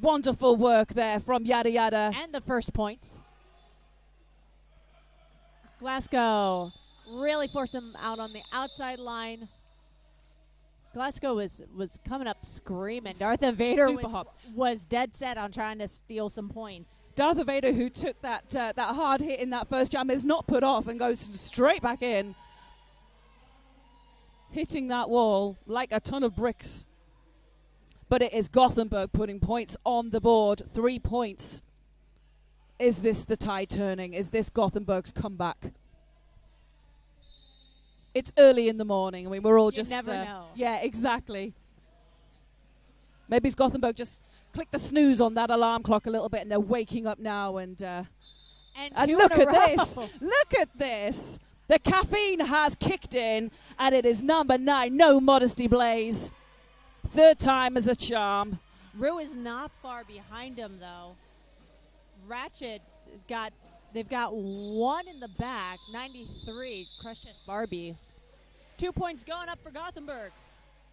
Wonderful work there from Yada Yada. And the first point. Glasgow really forced him out on the outside line. Glasgow was coming up screaming. Darth Vader was dead set on trying to steal some points. Darth Vader, who took that hard hit in that first jam, is not put off and goes straight back in, hitting that wall like a ton of bricks. But it is Gothenburg putting points on the board. 3 points. Is this the tide turning? Is this Gothenburg's comeback? It's early in the morning. I mean, we're all You never know. Yeah, exactly. Maybe it's Gothenburg just click the snooze on that alarm clock a little bit, and they're waking up now. And look at this! Look at this! The caffeine has kicked in, and it is number 9. No Modesty Blaze. Third time as a charm. Rue is not far behind him, though. Ratchet they've got one in the back, 93, Crush Chest Barbie. 2 points going up for Gothenburg.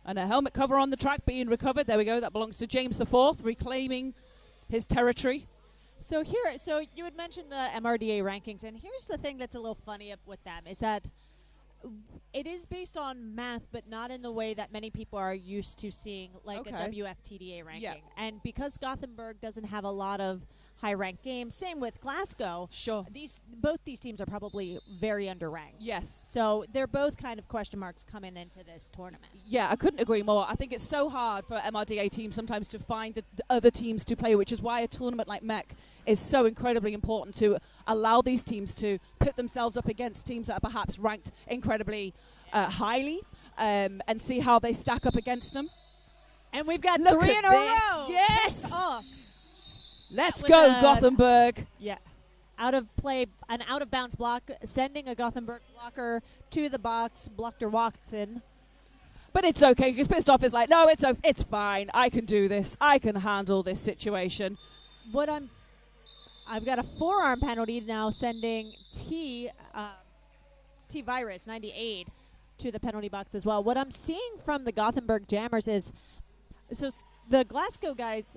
And a helmet cover on the track being recovered. There we go. That belongs to James IV, reclaiming his territory. So you had mentioned the MRDA rankings, and here's the thing that's a little funny with them, is that it is based on math, but not in the way that many people are used to seeing, like a WFTDA ranking. Yeah. And because Gothenburg doesn't have a lot of high-ranked games, same with Glasgow. Sure. Both these teams are probably very underranked. Yes. So they're both kind of question marks coming into this tournament. Yeah, I couldn't agree more. I think it's so hard for MRDA teams sometimes to find the other teams to play, which is why a tournament like MEC is so incredibly important, to allow these teams to put themselves up against teams that are perhaps ranked incredibly highly, and see how they stack up against them. And we've got Look 3 at in a this. row. Yes. Off. Let's go, Gothenburg. Yeah. Out of play, an out-of-bounds block, sending a Gothenburg blocker to the box. Blocker walked in. But it's okay, because Pissed Off is like, no, it's fine. I can do this. I can handle this situation. I've got a forearm penalty now, sending T Virus 98 to the penalty box as well. What I'm seeing from the Gothenburg Jammers is, the Glasgow guys,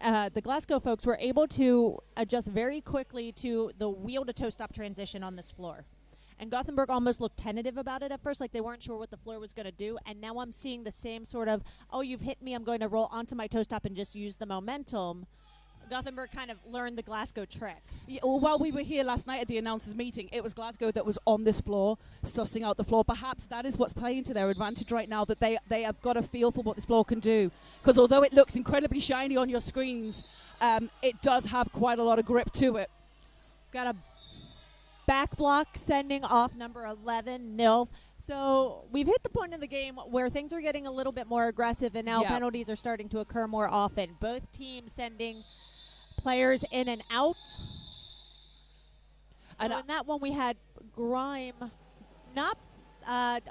the Glasgow folks were able to adjust very quickly to the wheel-to-toe stop transition on this floor. And Gothenburg almost looked tentative about it at first, like they weren't sure what the floor was going to do. And now I'm seeing the same sort of, oh, you've hit me, I'm going to roll onto my toe stop and just use the momentum. Gothenburg kind of learned the Glasgow trick. Yeah, well, while we were here last night at the announcers meeting, it was Glasgow that was on this floor, sussing out the floor. Perhaps that is what's playing to their advantage right now, that they have got a feel for what this floor can do. Because although it looks incredibly shiny on your screens, it does have quite a lot of grip to it. Got a back block sending off number 11, Nilf. So we've hit the point in the game where things are getting a little bit more aggressive, and now penalties are starting to occur more often. Both teams sending players in and out. So in that one we had Grime not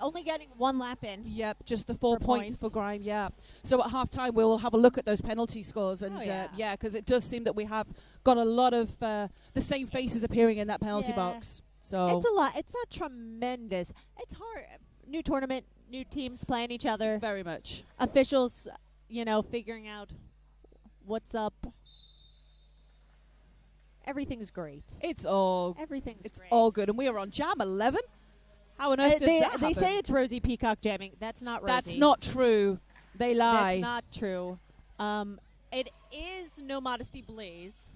only getting 1 lap in. Yep, just the 4 points for Grime, yeah. So at halftime we'll have a look at those penalty scores, and because it does seem that we have got a lot of the same faces appearing in that penalty box. So it's a lot. It's not tremendous. It's hard. New tournament, new teams playing each other. Very much. Officials, figuring out what's up. Everything's great. It's great. all good, and we are on Jam 11. How on earth did that happen? They say it's Rosie Peacock jamming. That's not Rosie. That's not true. They lie. That's not true. It is No Modesty Blaze.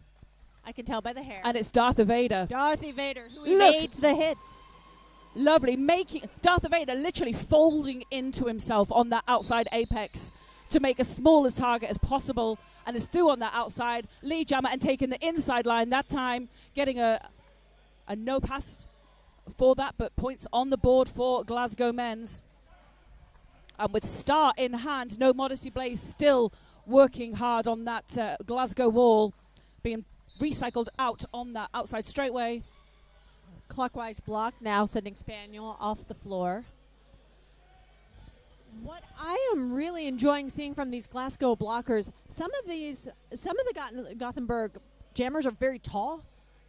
I can tell by the hair. And it's Darth Vader. Darth Vader, who evades the hits. Lovely. Darth Vader literally folding into himself on that outside apex to make as small a target as possible, and is through on that outside. Lee Jammer and taking the inside line that time, getting a no pass for that, but points on the board for Glasgow men's. And with Star in hand, No Modesty Blaze still working hard on that Glasgow wall, being recycled out on that outside straightaway. Clockwise block now, sending Spaniel off the floor. What I am really enjoying seeing from these Glasgow blockers, some of the Gothenburg jammers are very tall,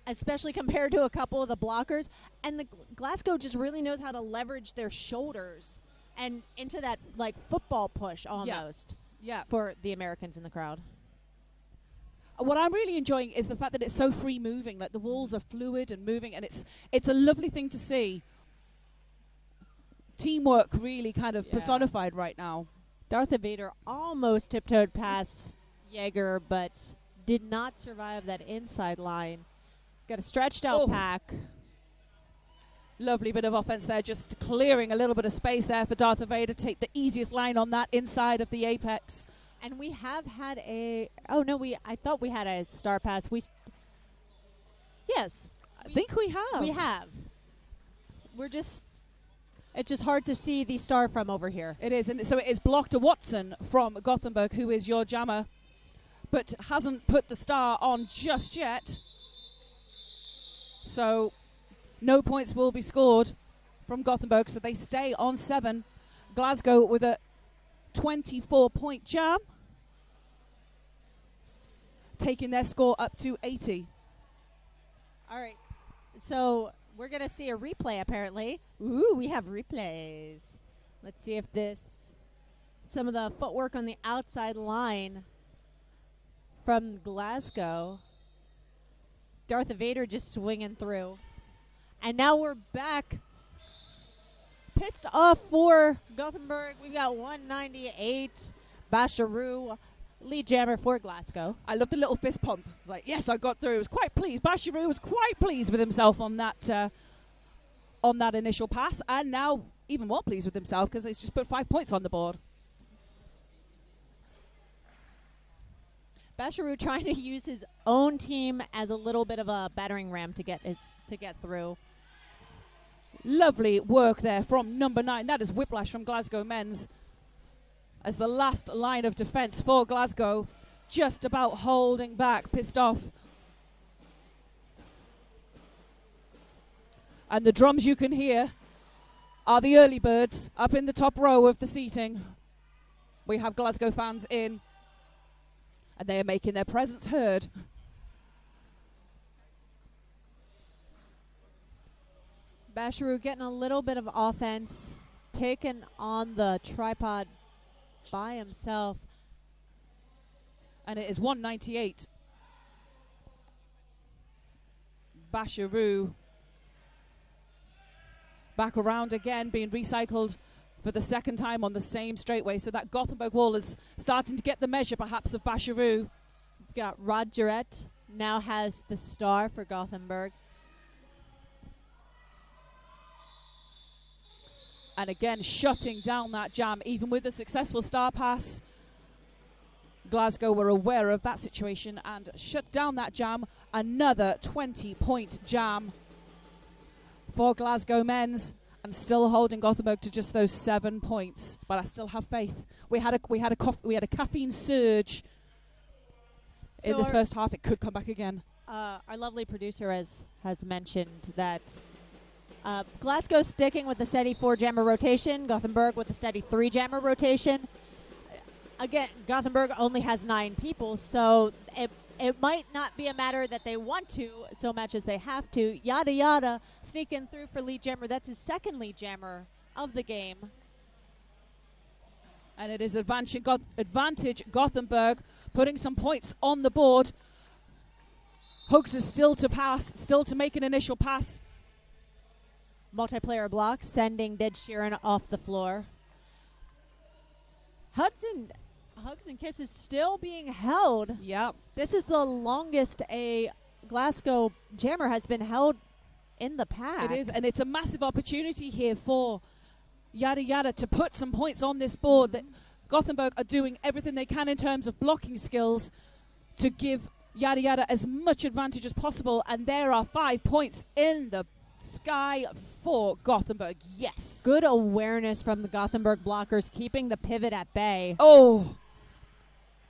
especially compared to a couple of the blockers, and the Glasgow just really knows how to leverage their shoulders and into that like football push almost. Yeah. For the Americans in the crowd. what I'm really enjoying is the fact that it's so free moving. Like the walls are fluid and moving, and it's a lovely thing to see. Teamwork really kind of personified right now. Darth Vader almost tiptoed past Jaeger, but did not survive that inside line. Got a stretched out pack. Lovely bit of offense there, just clearing a little bit of space there for Darth Vader to take the easiest line on that inside of the apex. And we have had a... Oh, no, I thought we had a star pass. Yes. I think we have. We have. It's just hard to see the star from over here. It is, and so it is blocked to Watson from Gothenburg, who is your jammer, but hasn't put the star on just yet. So no points will be scored from Gothenburg, so they stay on 7. Glasgow with a 24-point jam, taking their score up to 80. All right, so we're going to see a replay, apparently. Ooh, we have replays. Let's see if some of the footwork on the outside line from Glasgow. Darth Vader just swinging through. And now we're back. Pissed off for Gothenburg. We've got 198. Basharoo, lead jammer for Glasgow. I love the little fist pump. It's like, yes, I got through. I was quite pleased. Basharoo was quite pleased with himself on that initial pass, and now even more pleased with himself because he's just put 5 points on the board. Basharoo trying to use his own team as a little bit of a battering ram to get through. Lovely work there from number 9. That is Whiplash from Glasgow Men's as the last line of defense for Glasgow, just about holding back, pissed off. And the drums you can hear are the early birds up in the top row of the seating. We have Glasgow fans in, and they are making their presence heard. Basharoo getting a little bit of offense, taken on the tripod by himself. And it is 198. Basharoo back around again, being recycled for the second time on the same straightway. So that Gothenburg wall is starting to get the measure, perhaps, of Basharoo. We've got Rod Jarrett now has the star for Gothenburg. And again, shutting down that jam, even with the successful star pass. Glasgow were aware of that situation and shut down that jam. Another 20-point jam for Glasgow Men's, and still holding Gothenburg to just those 7 points. But I still have faith. We had a caffeine surge in this first half. It could come back again. Our lovely producer has mentioned that Glasgow sticking with the steady 4-jammer rotation, Gothenburg with the steady 3-jammer rotation. Again, Gothenburg only has 9 people, so it might not be a matter that they want to so much as they have to. Yada Yada sneaking through for lead jammer. That's his second lead jammer of the game. And it is advantage Gothenburg, putting some points on the board. Hugs is still to pass, still to make an initial pass. Multiplayer block, sending Dead Sheeran off the floor. Hugs and Kisses still being held. Yep. This is the longest a Glasgow jammer has been held in the pack. It is, and it's a massive opportunity here for Yada Yada to put some points on this board. That Gothenburg are doing everything they can in terms of blocking skills to give Yada Yada as much advantage as possible, and there are 5 points in the sky for Gothenburg. Yes. Good awareness from the Gothenburg blockers, keeping the pivot at bay. Oh.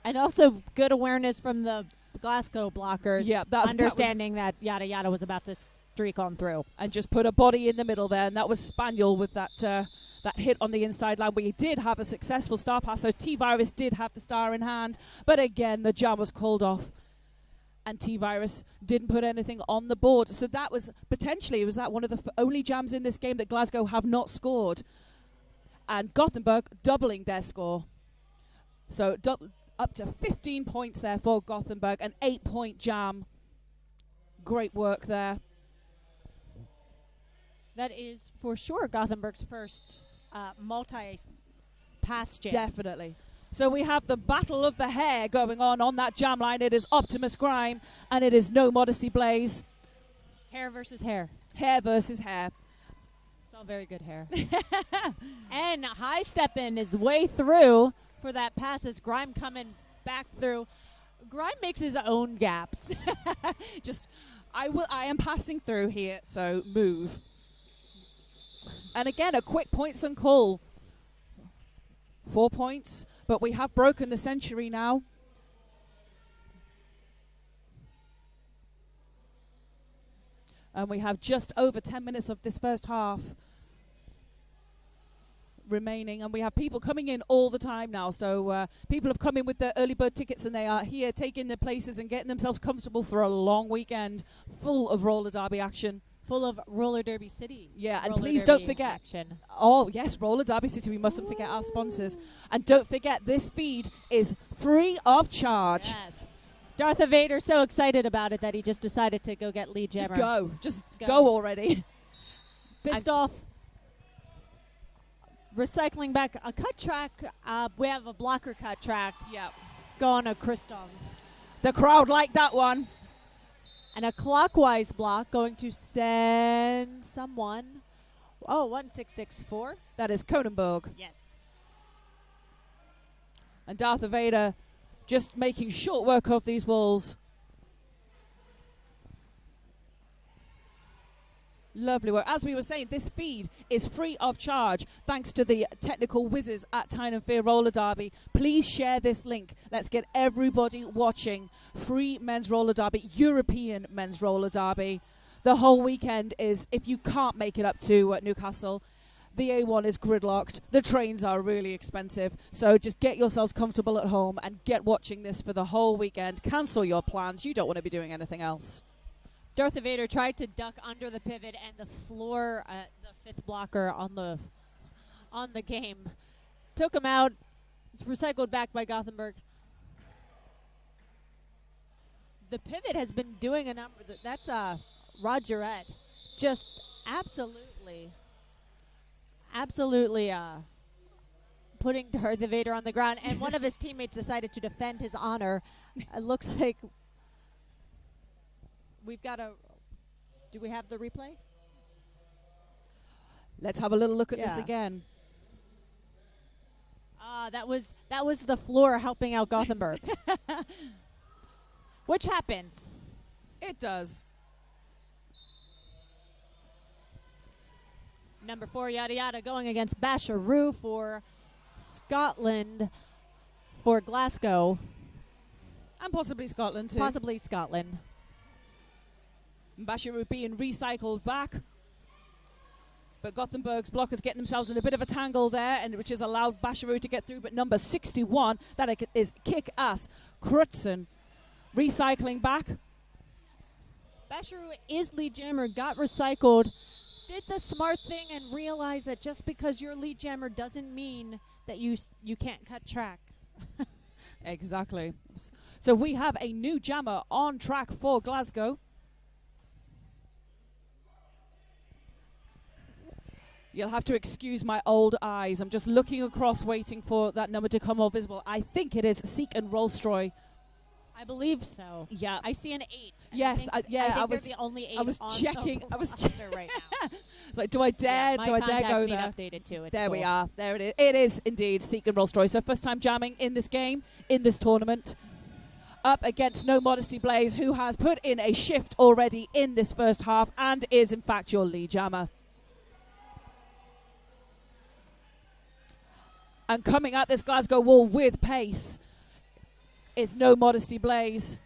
And also good awareness from the Glasgow blockers. Yeah, understanding that Yada Yada was about to streak on through. And just put a body in the middle there, and that was Spaniel with that that hit on the inside line. We did have a successful star pass, so T-Virus did have the star in hand, but again, the jam was called off. And T-Virus didn't put anything on the board. So that was potentially, was that one of the only jams in this game that Glasgow have not scored. And Gothenburg doubling their score. So Up to 15 points there for Gothenburg, an 8-point jam. Great work there. That is for sure Gothenburg's first multi-pass jam. Definitely. So we have the battle of the hair going on that jam line. It is Optimus Grime, and it is No Modesty Blaze. Hair versus hair. Hair versus hair. It's all very good hair. And High Steppin' is way through for that pass as Grime coming back through. Grime makes his own gaps. I am passing through here, so move. And again, a quick points and call. 4 points, but we have broken the century now. And we have just over 10 minutes of this first half remaining, and we have people coming in all the time now. So people have come in with their early bird tickets, and they are here taking their places and getting themselves comfortable for a long weekend full of roller derby action. Full of Roller Derby City. Yeah, and Roller please Derby don't forget. action. Oh, yes, Roller Derby City. We mustn't forget our sponsors. And don't forget, this feed is free of charge. Yes. Darth Vader so excited about it that he just decided to go get Lead Jammer. Just go. Just go already. Pissed off. Recycling back a cut track. We have a blocker cut track. Yeah. Going to Christoph. The crowd liked that one. And a clockwise block going to send someone. Oh, 1664. That is Gothenburg. Yes. And Darth Vader just making short work of these walls. Lovely work. As we were saying, this feed is free of charge thanks to the technical whizzes at Tyne and Fear Roller Derby. Please share this link. Let's get everybody watching free men's roller derby, European men's roller derby. The whole weekend is, if you can't make it up to Newcastle, the A1 is gridlocked. The trains are really expensive. So just get yourselves comfortable at home and get watching this for the whole weekend. Cancel your plans. You don't want to be doing anything else. Darth Vader tried to duck under the pivot, and the floor, the fifth blocker on the game, took him out. It's recycled back by Gothenburg. The pivot has been doing a number. That's Rogerette, just absolutely putting Darth Vader on the ground. And one of his teammates decided to defend his honor. It looks like. We've got do we have the replay? Let's have a little look at this again. That was the floor helping out Gothenburg. Which happens. It does. Number 4, Yada Yada, going against Basharoo for Scotland, for Glasgow. And possibly Scotland too. Possibly Scotland. Basharoo being recycled back. But Gothenburg's blockers getting themselves in a bit of a tangle there, and which has allowed Basharoo to get through. But number 61, that is Kick-Ass Crutzen, recycling back. Basharoo is lead jammer, got recycled, did the smart thing and realized that just because you're lead jammer doesn't mean that you can't cut track. Exactly. So we have a new jammer on track for Glasgow. You'll have to excuse my old eyes. I'm just looking across, waiting for that number to come more visible. I think it is Seek and Rolstroy. I believe so. Yeah. I see an 8. Yes, I think I was they're the only 8 I was on checking. the I was roster right now. It's like, do I dare? My do I dare contacts go need there? updated too. It's There we cool. are. There it is. It is indeed Seek and Rolstroy. So first time jamming in this game, in this tournament. Up against No Modesty Blaze, who has put in a shift already in this first half and is in fact your lead jammer. And coming at this Glasgow wall with pace is No Modesty Blaze.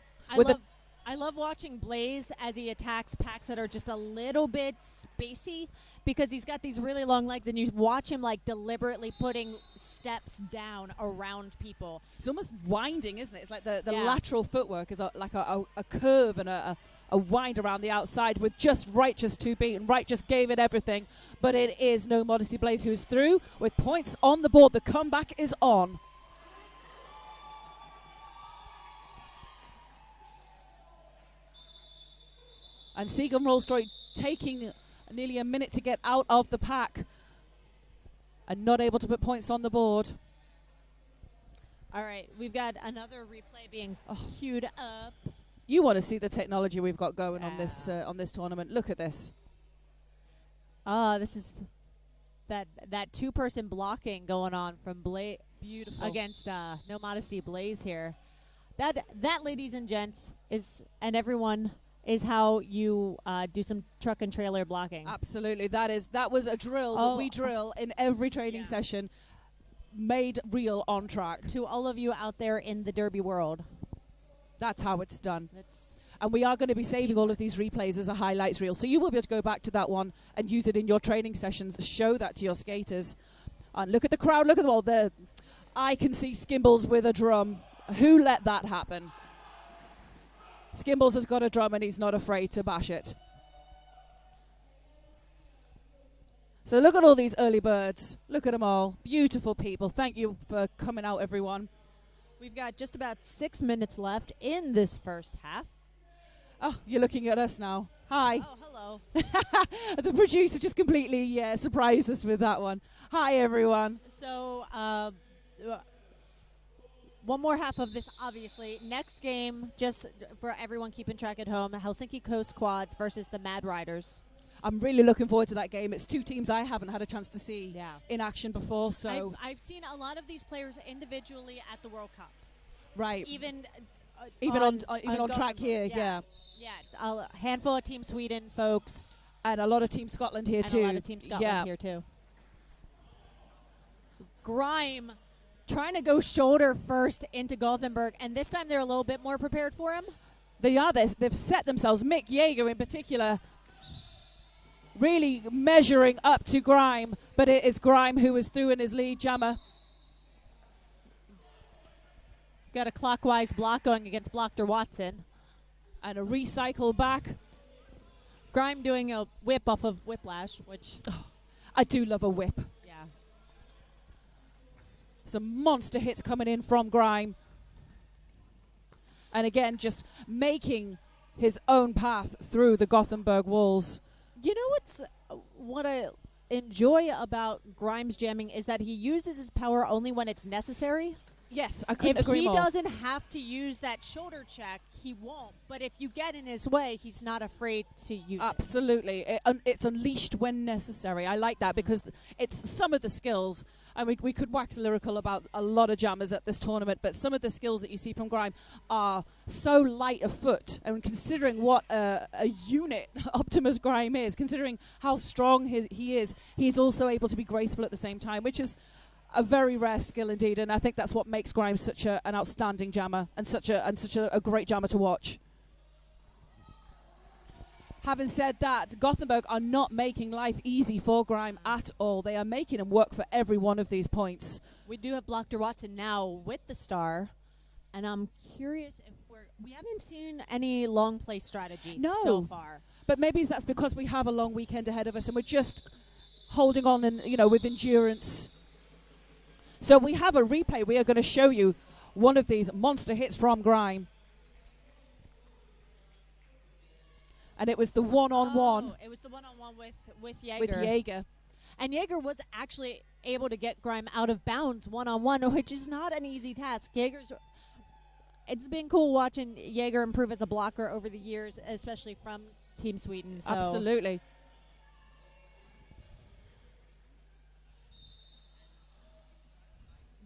I love watching Blaze as he attacks packs that are just a little bit spacey because he's got these really long legs, and you watch him like deliberately putting steps down around people. It's almost winding, isn't it? It's like the Yeah. lateral footwork is like a curve and a wind around the outside with just Righteous to beat, and Right just gave it everything. But it is No Modesty Blaze who's through with points on the board. The comeback is on. And Segan Rollstroy taking nearly a minute to get out of the pack and not able to put points on the board. All right, we've got another replay being queued up. You want to see the technology we've got going on this tournament. Look at this. This is that two-person blocking going on from Blaze. Beautiful. Against No Modesty Blaze here. That, ladies and gents, and everyone, is how you do some truck and trailer blocking. Absolutely. That was a drill that we drill in every training session, made real on track. To all of you out there in the Derby world. That's how it's done. And we are going to be saving all of these replays as a highlights reel. So you will be able to go back to that one and use it in your training sessions. Show that to your skaters. And look at the crowd. Look at them all. I can see Skimbles with a drum. Who let that happen? Skimbles has got a drum and he's not afraid to bash it. So look at all these early birds. Look at them all. Beautiful people. Thank you for coming out, everyone. We've got just about 6 minutes left in this first half. Oh, you're looking at us now. Hi. Oh, hello. The producer just completely surprised us with that one. Hi, everyone. So, one more half of this, obviously. Next game, just for everyone keeping track at home, Helsinki Coast Quads versus the Mad Riders. I'm really looking forward to that game. It's two teams I haven't had a chance to see in action before. So I've seen a lot of these players individually at the World Cup. Right. Even on track here, yeah. A handful of Team Sweden folks. And a lot of Team Scotland here, too. And a lot of Team Scotland here, too. Grime trying to go shoulder first into Gothenburg, and this time they're a little bit more prepared for him. They are. They've set themselves. Mick Yeager, in particular, really measuring up to Grime, but it is Grime who is through in his lead jammer. Got a clockwise block going against Blocker Watson. And a recycle back. Grime doing a whip off of Whiplash, which... I do love a whip. Yeah. Some monster hits coming in from Grime. And again, just making his own path through the Gothenburg walls. You know what I enjoy about Grime's jamming is that he uses his power only when it's necessary. Yes, I couldn't agree more. If he doesn't have to use that shoulder check, he won't. But if you get in his way, he's not afraid to use it. Absolutely. It's unleashed when necessary. I like that because it's some of the skills. I mean, we could wax lyrical about a lot of jammers at this tournament, but some of the skills that you see from Grime are so light of foot. And considering what a unit Optimus Grime is, considering how strong he is, he's also able to be graceful at the same time, which is a very rare skill indeed, and I think that's what makes Grime such an outstanding jammer and such a great jammer to watch. Having said that, Gothenburg are not making life easy for Grime at all. They are making him work for every one of these points. We do have Blocker Watson now with the star, and I'm curious if we haven't seen any long play strategy so far. But maybe that's because we have a long weekend ahead of us and we're just holding on and with endurance. So we have a replay. We are going to show you one of these monster hits from Grime. And it was the one-on-one. It was the one-on-one with Yeager. With Yeager. And Yeager was actually able to get Grime out of bounds one-on-one, which is not an easy task. It's been cool watching Yeager improve as a blocker over the years, especially from Team Sweden. So. Absolutely.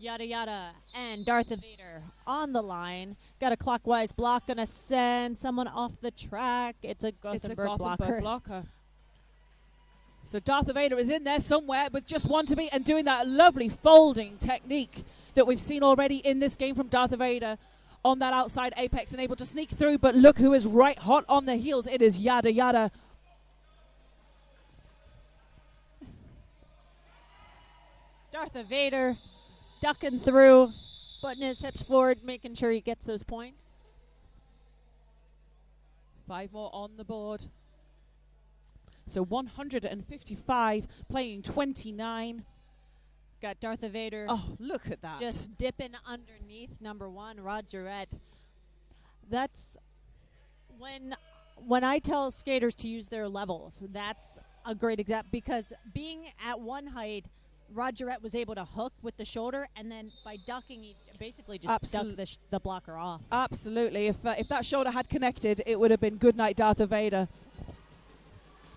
Yada yada and Darth Vader on the line. Got a clockwise block, gonna send someone off the track. It's a Gothenburg blocker. So Darth Vader is in there somewhere with just one to beat and doing that lovely folding technique that we've seen already in this game from Darth Vader on that outside apex and able to sneak through. But look who is right hot on the heels. It is Yada Yada. Darth Vader ducking through, putting his hips forward, making sure he gets those points. 5 more on the board. So 155 playing 29. Got Darth Vader. Oh, look at that. Just dipping underneath number 1, Rogerette. That's when when I tell skaters to use their levels, that's a great example because being at one height, Rogerette was able to hook with the shoulder, and then by ducking, he basically just ducked the blocker off. Absolutely. If that shoulder had connected, it would have been good night, Darth Vader.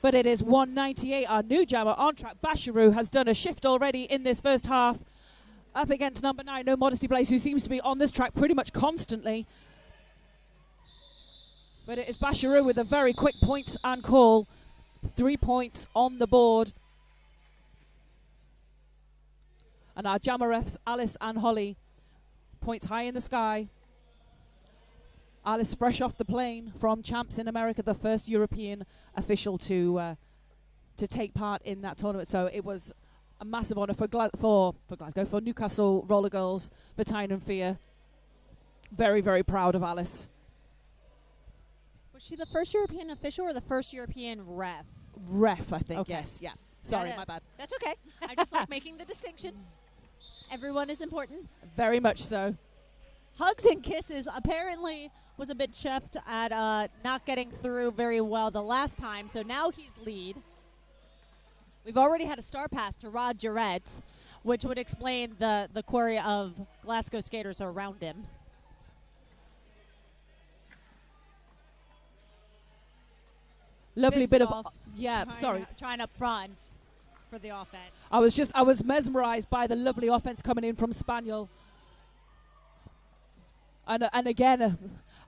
But it is 198, our new jammer on track. Basharoo has done a shift already in this first half, up against number 9, No Modesty Blaze, who seems to be on this track pretty much constantly. But it is Basharoo with a very quick points and call. 3 points on the board. And our jammer refs, Alice and Holly, points high in the sky. Alice fresh off the plane from Champs in America, the first European official to take part in that tournament. So it was a massive honour for Glasgow, for Newcastle Roller Girls, for Tyne and Fear. Very, very proud of Alice. Was she the first European official or the first European ref? Ref, I think, okay. yes. Yeah. Sorry, my bad. That's okay. I just like making the distinctions. Everyone is important. Very much so. Hugs and Kisses apparently was a bit chuffed at not getting through very well the last time, so now he's lead. We've already had a star pass to Rogerette, which would explain the query of Glasgow skaters around him. Lovely bit of trying up front for the offense. I was mesmerized by the lovely offense coming in from Spaniel. And again,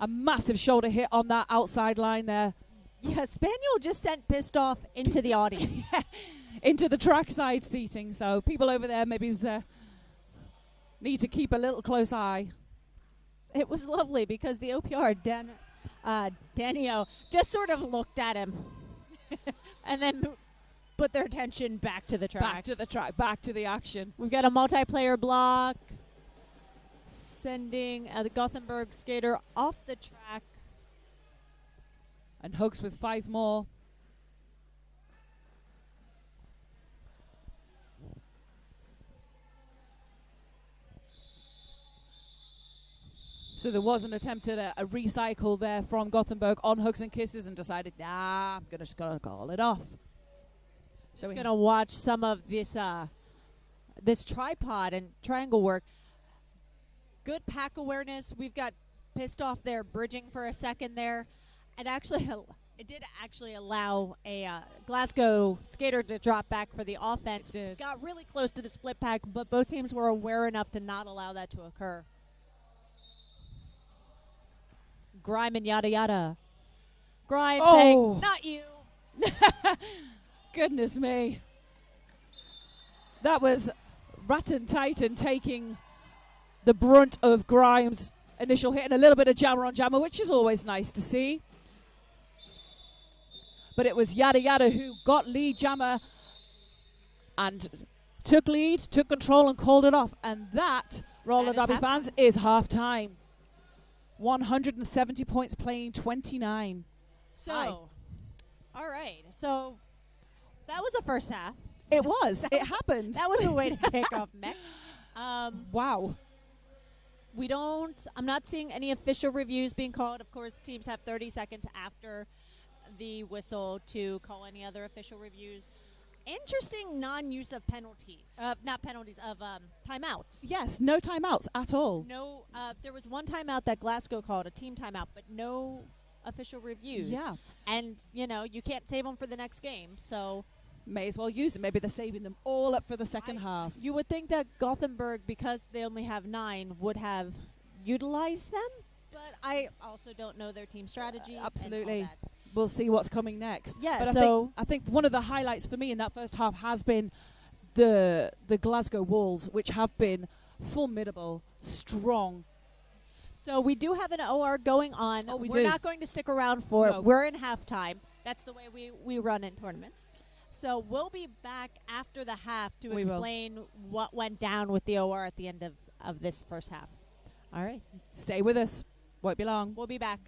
a massive shoulder hit on that outside line there. Yeah, Spaniel just sent Pissed Off into the audience. Into the trackside seating. So people over there maybe need to keep a little close eye. It was lovely because the OPR, Danio, just sort of looked at him and then put their attention back to the track. Back to the track, back to the action. We've got a multiplayer block sending the Gothenburg skater off the track. And Hugs with 5 more. So there was an attempt at a recycle there from Gothenburg on Hugs and Kisses and decided, nah, I'm just going to call it off. So we're going to watch some of this this tripod and triangle work. Good pack awareness. We've got Pissed Off there bridging for a second there. And actually, it did actually allow a Glasgow skater to drop back for the offense. It did. Got really close to the split pack, but both teams were aware enough to not allow that to occur. Grime and Yada Yada. Grime saying, not you. Goodness me. That was Rattan Titan taking the brunt of Grimes' initial hit and a little bit of jammer on jammer, which is always nice to see. But it was Yada Yada who got lead jammer and took lead, took control and called it off. And that, Roller Derby fans, is half time. 170 points playing 29. So, all right. So that was the first half. It was. It happened. That was a way to kick off Mech. Wow. I'm not seeing any official reviews being called. Of course, teams have 30 seconds after the whistle to call any other official reviews. Interesting non-use of timeouts. Yes, no timeouts at all. No, there was one timeout that Glasgow called, a team timeout, but no official reviews. Yeah. And, you can't save them for the next game, so... May as well use them. Maybe they're saving them all up for the second half. You would think that Gothenburg, because they only have 9, would have utilized them, but I also don't know their team strategy. Absolutely. And all that. We'll see what's coming next. Yeah, but I think one of the highlights for me in that first half has been the Glasgow Wolves, which have been formidable, strong. So we do have an OR going on. Oh, We're not going to stick around for it. We're in halftime. That's the way we run in tournaments. So we'll be back after the half to explain what went down with the OR at the end of this first half. All right. Stay with us. Won't be long. We'll be back.